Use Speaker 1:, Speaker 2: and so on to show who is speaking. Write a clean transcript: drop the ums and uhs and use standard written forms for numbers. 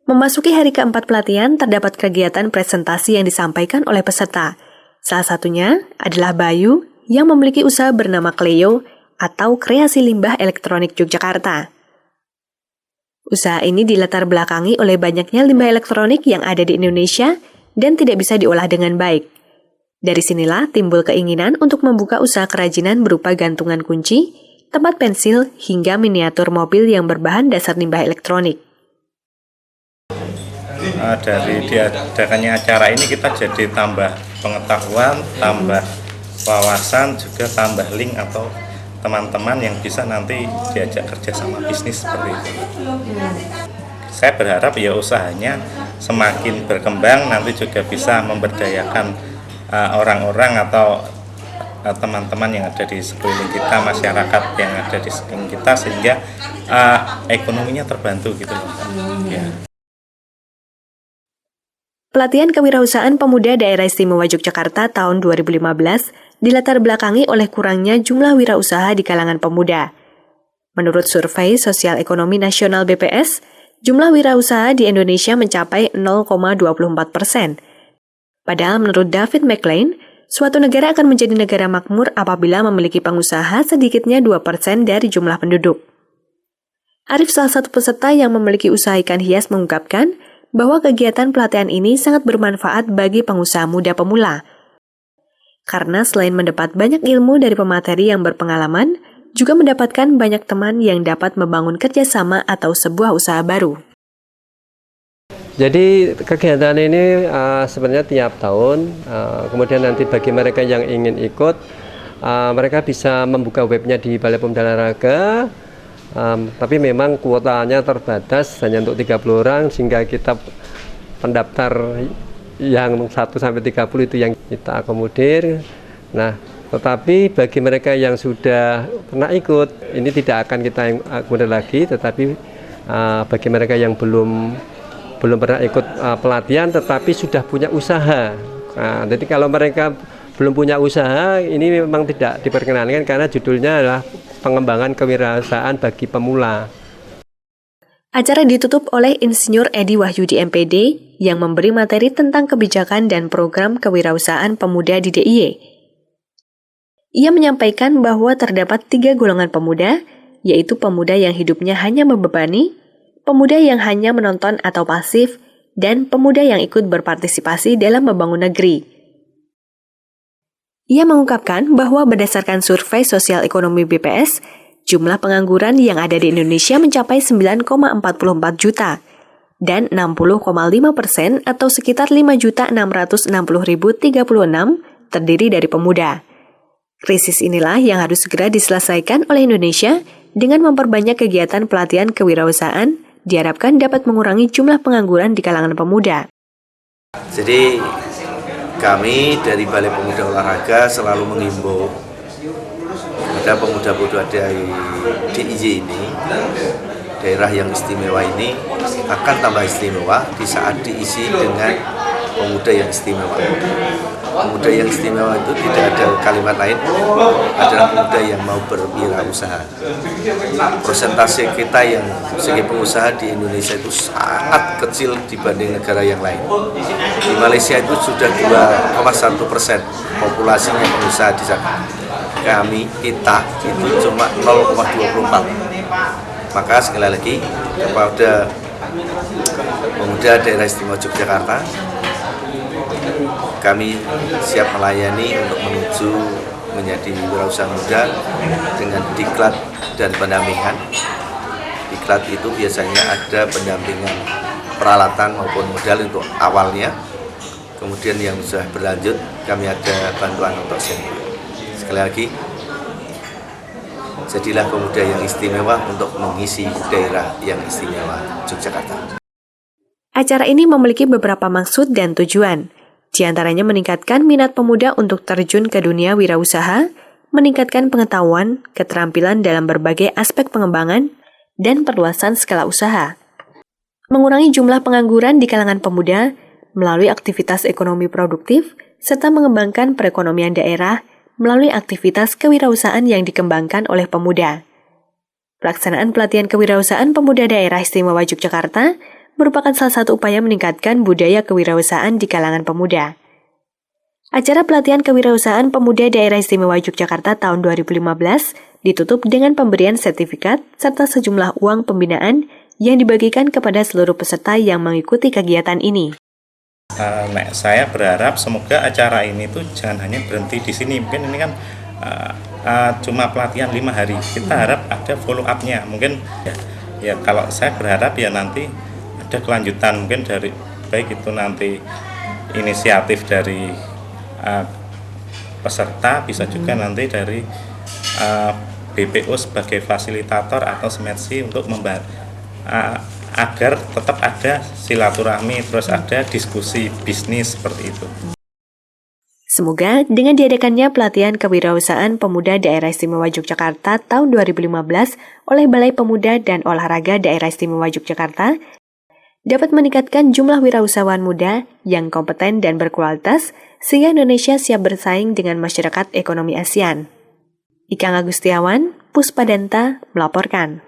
Speaker 1: Memasuki hari keempat pelatihan, terdapat kegiatan presentasi yang disampaikan oleh peserta. Salah satunya adalah Bayu yang memiliki usaha bernama Cleo atau Kreasi Limbah Elektronik Yogyakarta. Usaha ini dilatar belakangi oleh banyaknya limbah elektronik yang ada di Indonesia dan tidak bisa diolah dengan baik. Dari sinilah timbul keinginan untuk membuka usaha kerajinan berupa gantungan kunci, tempat pensil, hingga miniatur mobil yang berbahan dasar limbah elektronik.
Speaker 2: Dari diadakannya acara ini kita jadi tambah pengetahuan, tambah wawasan, juga tambah link atau teman-teman yang bisa nanti diajak kerja sama bisnis seperti itu. Saya berharap ya usahanya semakin berkembang, nanti juga bisa memberdayakan orang-orang atau teman-teman yang ada di sekeliling kita, masyarakat yang ada di sekeliling kita, sehingga ekonominya terbantu gitu. Ya.
Speaker 1: Pelatihan Kewirausahaan Pemuda Daerah Istimewa Yogyakarta tahun 2015 dilatar belakangi oleh kurangnya jumlah wirausaha di kalangan pemuda. Menurut survei Sosial Ekonomi Nasional BPS, jumlah wirausaha di Indonesia mencapai 0,24%. Padahal menurut David McLean, suatu negara akan menjadi negara makmur apabila memiliki pengusaha sedikitnya 2% dari jumlah penduduk. Arif, salah satu peserta yang memiliki usaha ikan hias, mengungkapkan bahwa kegiatan pelatihan ini sangat bermanfaat bagi pengusaha muda pemula. Karena selain mendapat banyak ilmu dari pemateri yang berpengalaman, juga mendapatkan banyak teman yang dapat membangun kerjasama atau sebuah usaha baru.
Speaker 3: Jadi kegiatan ini sebenarnya tiap tahun, kemudian nanti bagi mereka yang ingin ikut, mereka bisa membuka webnya di Balai Pemuda Olahraga. Tapi memang kuotanya terbatas hanya untuk 30 orang, sehingga kita pendaftar yang 1 sampai 30 itu yang kita akomodir. Nah, tetapi bagi mereka yang sudah pernah ikut, ini tidak akan kita akomodir lagi, tetapi bagi mereka yang belum pernah ikut pelatihan tetapi sudah punya usaha. Nah, jadi kalau mereka belum punya usaha, ini memang tidak diperkenankan karena judulnya adalah pengembangan kewirausahaan bagi pemula.
Speaker 1: Acara ditutup oleh Insinyur Edi Wahyudi MPD yang memberi materi tentang kebijakan dan program kewirausahaan pemuda di DIY. Ia menyampaikan bahwa terdapat 3 golongan pemuda, yaitu pemuda yang hidupnya hanya membebani, pemuda yang hanya menonton atau pasif, dan pemuda yang ikut berpartisipasi dalam membangun negeri. Ia mengungkapkan bahwa berdasarkan survei Sosial Ekonomi BPS, jumlah pengangguran yang ada di Indonesia mencapai 9,44 juta dan 60,5% atau sekitar 5.660.036 terdiri dari pemuda. Krisis inilah yang harus segera diselesaikan oleh Indonesia dengan memperbanyak kegiatan pelatihan kewirausahaan, diharapkan dapat mengurangi jumlah pengangguran di kalangan pemuda.
Speaker 4: Jadi kami dari Balai Pemuda Olahraga selalu menghimbau kepada pemuda-pemuda dari DIY ini, daerah yang istimewa ini akan tambah istimewa di saat diisi dengan pemuda yang istimewa. Pemuda yang istimewa itu tidak ada kalimat lain, adalah pemuda yang mau berwirausaha. Persentase kita yang sebagai pengusaha di Indonesia itu sangat kecil dibanding negara yang lain. Di Malaysia itu sudah 2,1% populasinya pengusaha di sana. Kita itu cuma 0,24. Maka sekali lagi kepada pemuda daerah istimewa Yogyakarta, kami siap melayani untuk menuju menjadi wirausaha muda dengan diklat dan pendampingan. Diklat itu biasanya ada pendampingan peralatan maupun modal untuk awalnya. Kemudian yang sudah berlanjut, kami ada bantuan untuk senior. Sekali lagi, jadilah pemuda yang istimewa untuk mengisi daerah yang istimewa Yogyakarta.
Speaker 1: Acara ini memiliki beberapa maksud dan tujuan. Di antaranya meningkatkan minat pemuda untuk terjun ke dunia wirausaha, meningkatkan pengetahuan, keterampilan dalam berbagai aspek pengembangan, dan perluasan skala usaha. Mengurangi jumlah pengangguran di kalangan pemuda melalui aktivitas ekonomi produktif, serta mengembangkan perekonomian daerah melalui aktivitas kewirausahaan yang dikembangkan oleh pemuda. Pelaksanaan pelatihan kewirausahaan pemuda daerah istimewa Yogyakarta merupakan salah satu upaya meningkatkan budaya kewirausahaan di kalangan pemuda. Acara pelatihan kewirausahaan pemuda Daerah Istimewa Yogyakarta tahun 2015 ditutup dengan pemberian sertifikat serta sejumlah uang pembinaan yang dibagikan kepada seluruh peserta yang mengikuti kegiatan ini.
Speaker 2: Saya berharap semoga acara ini tuh jangan hanya berhenti di sini. Mungkin ini kan cuma pelatihan 5 hari. Kita harap ada follow up-nya. Mungkin ya kalau saya berharap ya nanti ada kelanjutan, mungkin dari baik itu nanti inisiatif dari peserta, bisa juga nanti dari BPO sebagai fasilitator atau SMEDSI untuk agar tetap ada silaturahmi, terus ada diskusi bisnis seperti itu.
Speaker 1: Semoga dengan diadakannya pelatihan kewirausahaan pemuda Daerah Istimewa Yogyakarta tahun 2015 oleh Balai Pemuda dan Olahraga Daerah Istimewa Yogyakarta dapat meningkatkan jumlah wirausahawan muda yang kompeten dan berkualitas sehingga Indonesia siap bersaing dengan masyarakat ekonomi ASEAN. Ikang Agustiawan, Puspadanta melaporkan.